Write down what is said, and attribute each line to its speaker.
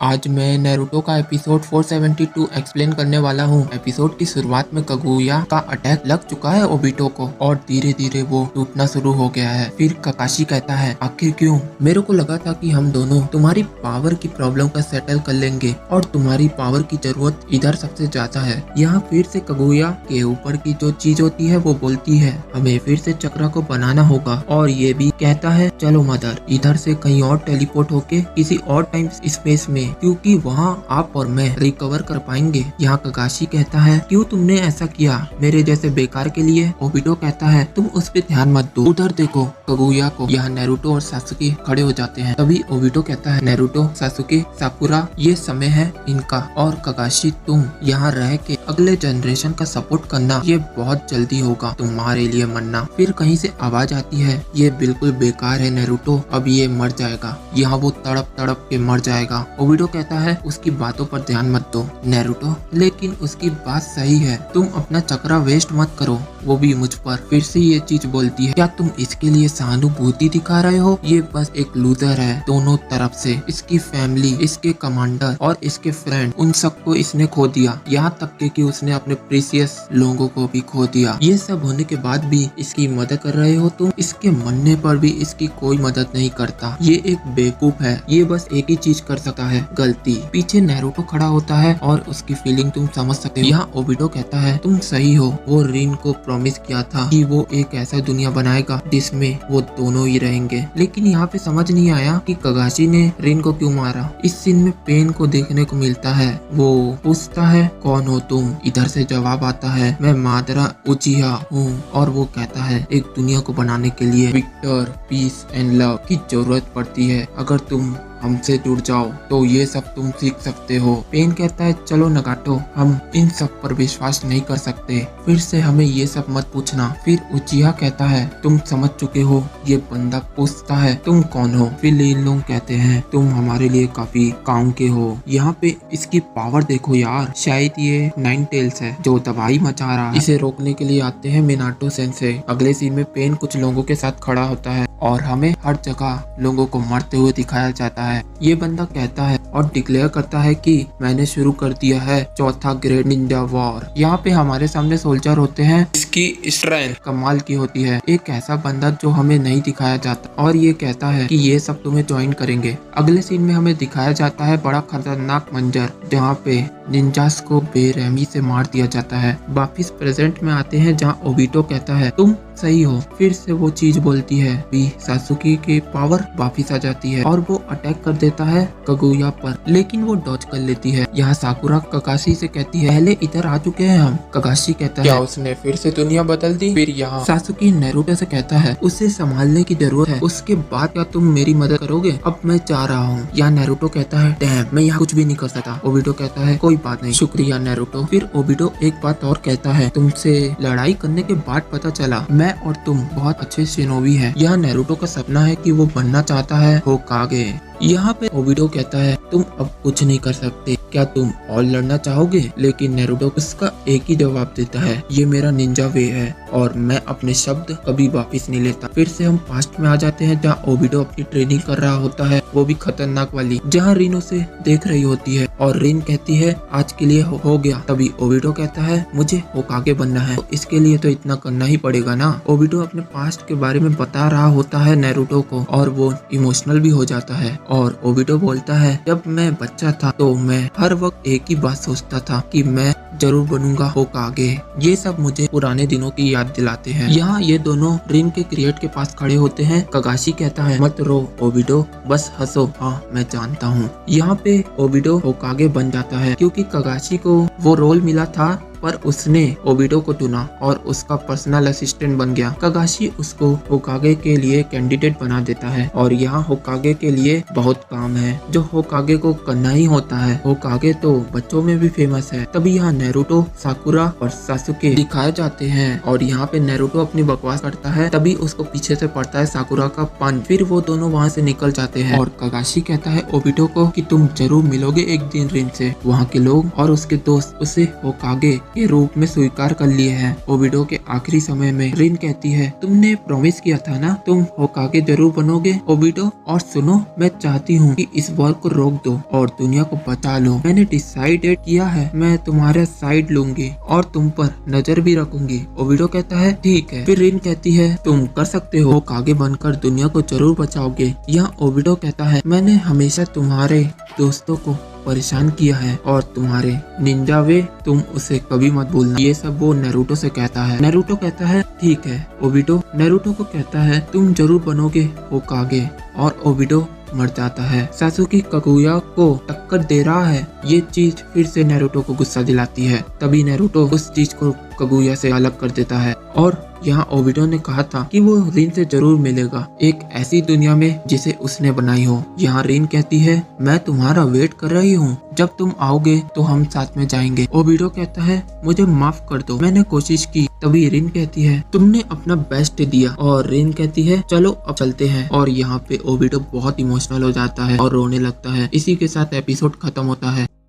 Speaker 1: आज मैं नारुतो का एपिसोड 472 एक्सप्लेन करने वाला हूँ। एपिसोड की शुरुआत में कागुया का अटैक लग चुका है ओबिटो को और धीरे धीरे वो टूटना शुरू हो गया है। फिर काकाशी कहता है, आखिर क्यों? मेरे को लगा था कि हम दोनों तुम्हारी पावर की प्रॉब्लम का सेटल कर लेंगे और तुम्हारी पावर की जरूरत इधर सबसे ज्यादा है। यहाँ फिर से कागुया के ऊपर की जो चीज होती है वो बोलती है हमें फिर से चक्रा को बनाना होगा, और ये भी कहता है चलो मदर इधर से कहीं और टेलीपोर्ट होके किसी और टाइम स्पेस में, क्योंकि वहाँ आप और मैं रिकवर कर पाएंगे। यहाँ काकाशी कहता है क्यों तुमने ऐसा किया मेरे जैसे बेकार के लिए? ओबिटो कहता है तुम उस पे ध्यान मत दो, उधर देखो कागुया को। यहाँ नारुतो और सासुके खड़े हो जाते हैं। तभी ओबिटो कहता है नारुतो, सासुके, साकुरा, ये समय है इनका, और काकाशी तुम यहाँ रह के अगले जनरेशन का सपोर्ट करना, ये बहुत जल्दी होगा तुम्हारे लिए मरना। फिर कहीं से आवाज आती है ये बिल्कुल बेकार है नारुतो, अब ये मर जाएगा, यहाँ वो तड़प तड़प के मर जाएगा। ओबिटो कहता है उसकी बातों पर ध्यान मत दो नारुतो, लेकिन उसकी बात सही है, तुम अपना चक्रा वेस्ट मत करो, वो भी मुझ पर। फिर से ये चीज बोलती है क्या तुम इसके लिए सहानुभूति दिखा रहे हो? ये बस एक लूजर है दोनों तरफ से, इसकी फैमिली, इसके कमांडर और इसके फ्रेंड, उन सबको इसने खो दिया, यहाँ तक के कि उसने अपने प्रीसियस लोगों को भी खो दिया। ये सब होने के बाद भी इसकी मदद कर रहे हो तुम, इसके मरने पर भी इसकी कोई मदद नहीं करता। ये एक बेवकूफ है, ये बस एक ही चीज कर सकता है, गलती। पीछे नारुतो खड़ा होता है और उसकी फीलिंग तुम समझ सकते हो। यहाँ ओबिटो कहता है तुम सही हो, वो रिन को प्रॉमिस किया था कि वो एक ऐसा दुनिया बनाएगा जिसमें वो दोनों ही रहेंगे, लेकिन यहाँ पे समझ नहीं आया कि कागाशी ने रिन को क्यों मारा। इस सीन में पेन को देखने को मिलता है, वो पूछता है कौन हो तुम? इधर से जवाब आता है मैं मादरा उचिहा हूँ, और वो कहता है एक दुनिया को बनाने के लिए विक्टर, पीस एंड लव की जरूरत पड़ती है, अगर तुम हमसे जुड़ जाओ तो ये सब तुम सीख सकते हो। पेन कहता है चलो नगाटो, हम इन सब पर विश्वास नहीं कर सकते, फिर से हमें ये सब मत पूछना। फिर उचिहा कहता है तुम समझ चुके हो। ये बंदा पूछता है तुम कौन हो? फिर इन लोग कहते हैं तुम हमारे लिए काफी काम के हो। यहाँ पे इसकी पावर देखो यार, शायद ये नाइन टेल्स है जो तबाही मचा रहा है। इसे रोकने के लिए आते हैं मिनाटो सेंसे। अगले सीन में पेन कुछ लोगों के साथ खड़ा होता है और हमें हर जगह लोगों को मरते हुए दिखाया जाता है। ये बंदा कहता है और डिक्लेयर करता है कि मैंने शुरू कर दिया है चौथा ग्रेट निंजा वॉर। यहाँ पे हमारे सामने सोल्जर होते हैं, इसकी स्ट्रेंथ कमाल की होती है। एक ऐसा बंदा जो हमें नहीं दिखाया जाता, और ये कहता है कि ये सब तुम्हें ज्वाइन करेंगे। अगले सीन में हमें दिखाया जाता है बड़ा खतरनाक मंजर जहाँ पे निंजास को बेरहमी से मार दिया जाता है। वापिस प्रेजेंट में आते हैं जहाँ ओबिटो कहता है तुम सही हो। फिर से वो चीज बोलती है भी सासुकी की पावर वापिस आ जाती है और वो अटैक कर देता है कागुया पर, लेकिन वो डॉज कर लेती है। यहाँ साकुरा काकाशी से कहती है पहले इधर आ चुके हैं हम। काकाशी कहता है क्या उसने फिर से दुनिया बदल दी? फिर यहाँ सासुकी नारुतो से कहता है उसे संभालने की जरूरत है, उसके बाद क्या तुम मेरी मदद करोगे? अब मैं जा रहा हूँ। यहाँ नारुतो कहता है डैम, मैं यहाँ कुछ भी नहीं कर सकता। ओबिटो कहता है कोई बात नहीं, शुक्रिया नारुतो। फिर ओबिटो एक बात और कहता है तुमसे लड़ाई करने के बाद पता चला मैं और तुम बहुत अच्छे शिनोबी हैं। यह नारुतो का सपना है कि वो बनना चाहता है होकागे। यहाँ पे ओबिटो कहता है तुम अब कुछ नहीं कर सकते, क्या तुम और लड़ना चाहोगे? लेकिन नारुतो उसका एक ही जवाब देता है ये मेरा निंजा वे है और मैं अपने शब्द कभी वापस नहीं लेता। फिर से हम पास्ट में आ जाते हैं जहाँ ओबिटो अपनी ट्रेनिंग कर रहा होता है, वो भी खतरनाक वाली, जहाँ रिन उसे देख रही होती है और रिन कहती है आज के लिए हो गया। तभी ओबिटो कहता है मुझे होकागे बनना है, तो इसके लिए तो इतना करना ही पड़ेगा ना। ओबिटो अपने पास्ट के बारे में बता रहा होता है नारुतो को और वो इमोशनल भी हो जाता है। और ओबिटो बोलता है जब मैं बच्चा था तो मैं हर वक्त एक ही बात सोचता था कि मैं जरूर बनूंगा होकागे। ये सब मुझे पुराने दिनों की याद दिलाते हैं। यहाँ ये दोनों रिन के क्रिएट के पास खड़े होते हैं। कागाशी कहता है मत रो ओबिटो, बस हंसो। हाँ मैं जानता हूँ। यहाँ पे ओबिटो होकागे बन जाता है क्योंकि कागाशी को वो रोल मिला था पर उसने ओबिटो को चुना और उसका पर्सनल असिस्टेंट बन गया। कागाशी उसको होकागे के लिए कैंडिडेट बना देता है और यहाँ होकागे के लिए बहुत काम है जो होकागे को करना ही होता है। होकागे तो बच्चों में भी फेमस है। तभी यहाँ नारुतो, साकुरा और सासुके दिखाए जाते हैं और यहाँ पे नारुतो अपनी बकवास करता है, तभी उसको पीछे से पड़ता है साकुरा का पंच। फिर वो दोनों वहाँ से निकल जाते हैं और कागाशी कहता है ओबिटो को कि तुम जरूर मिलोगे एक दिन रिन से। वहाँ के लोग और उसके दोस्त उसे होकागे के रूप में स्वीकार कर लिए हैं। ओबिटो के आखिरी समय में रिन कहती है, तुमने प्रॉमिस किया था ना, तुम होकागे जरूर बनोगे ओबिटो। और सुनो, मैं चाहती हूँ कि इस वॉर को रोक दो और दुनिया को बचा लो। मैंने डिसाइडेड किया है, मैं तुम्हारे साइड लूंगी और तुम पर नजर भी रखूंगी। ओबिटो कहता है ठीक है। फिर रिन कहती है, तुम कर सकते हो, होकागे बनकर दुनिया को जरूर बचाओगे। यहाँ ओबिटो कहता है, मैंने हमेशा तुम्हारे दोस्तों को परेशान किया है और तुम्हारे निंजा वे, तुम उसे कभी मत भूलना। ये सब वो नारुतो से कहता है। नारुतो कहता है ठीक है। ओबिटो नारुतो को कहता है, तुम जरूर बनोगे होकागे। और ओबिटो मर जाता है। सासुकी कागुया को टक्कर दे रहा है, ये चीज फिर से नारुतो को गुस्सा दिलाती है। तभी नारुतो उस चीज को कागुया से अलग कर देता है। और यहाँ ओबिटो ने कहा था कि वो रिन से जरूर मिलेगा, एक ऐसी दुनिया में जिसे उसने बनाई हो। यहाँ रिन कहती है, मैं तुम्हारा वेट कर रही हूँ, जब तुम आओगे तो हम साथ में जाएंगे। ओबिटो कहता है, मुझे माफ कर दो, मैंने कोशिश की। तभी रिन कहती है, तुमने अपना बेस्ट दिया। और रिन कहती है, चलो अब चलते हैं। और यहाँ पे ओबिटो बहुत इमोशनल हो जाता है और रोने लगता है। इसी के साथ एपिसोड खत्म होता है।